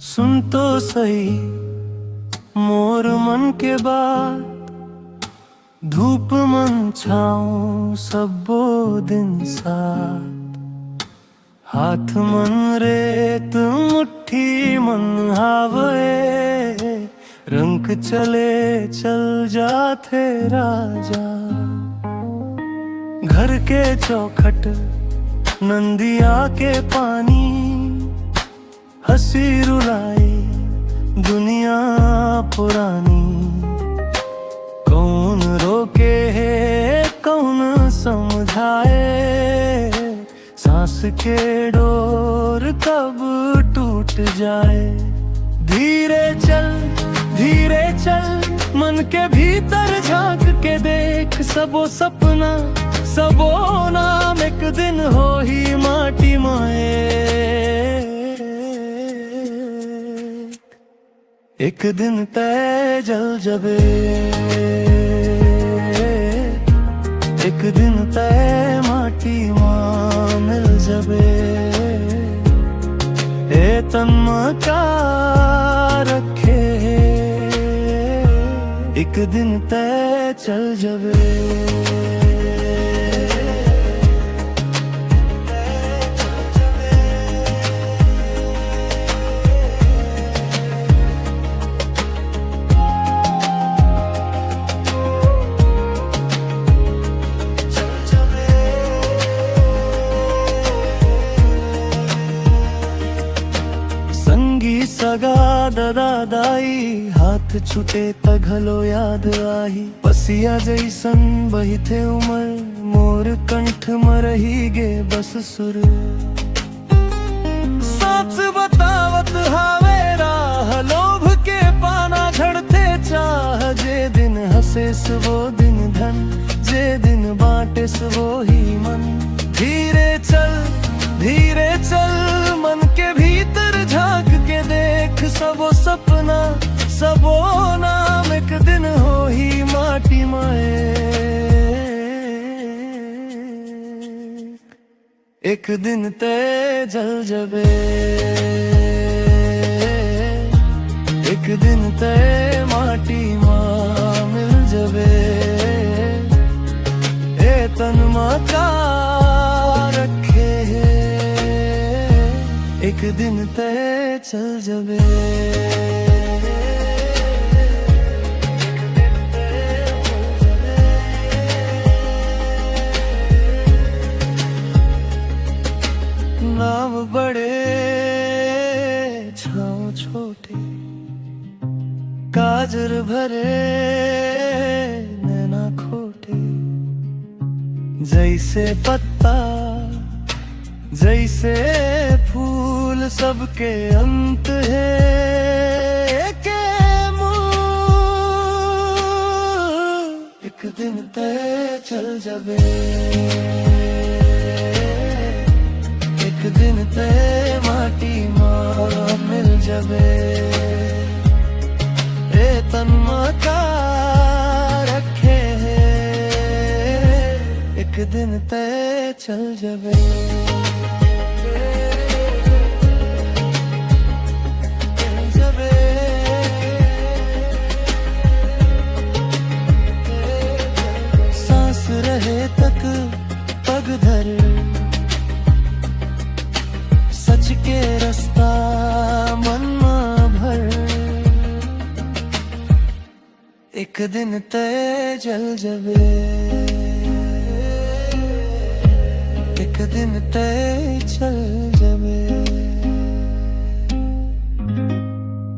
सुन तो सही मोर मन के बात, धूप मन छाऊं सबो दिन साथ। हाथ मन रेत मुट्ठी मन हावे, रंग चले चल जाते राजा। घर के चौखट नंदिया के पानी, हंसी रुलाई दुनिया पुरानी। कौन रोके है कौन समझाए, सांस के डोर कब टूट जाए। धीरे चल मन के भीतर झांक के देख, सबो सपना सबो नाम एक दिन हो ही माटी माए। एक दिन तय जल जबे, एक दिन तय माटी मां मिल जबे। ए तन का रखे, एक दिन तय चल जबे। सगा दादा दाई हाथ छूटे तघलो याद आही। पसिया जैसन बहिथे उमर मोर कंठ मरही गे बस सुर। साच बतावत हावे राह लोभ के पाना झड़ते चाह। जे दिन हंसे वो दिन धन, जे दिन बांटे वो ही मन। धीरे चल मन के भीतर झांक के देख, सबो सपना सबो नाम एक दिन हो ही माटी माए। एक दिन तय जल जबे, एक दिन तय माटी मां मिल जबे। ए तन का रखे, एक दिन तय चल जबे। नाम बड़े छाँव छोटे, काजर भरे नैना खोटे। जैसे पत्ता जैसे फूल सबके अंत है के मूल। एक दिन तय चल जबे, एक दिन तय माटी मां मिल जबे। ए तन का रखे, एक दिन तय चल जबे। रहे तक पग धर, सच के रास्ता मन में भर। एक दिन तय जल जबे, एक दिन तय चल जबे।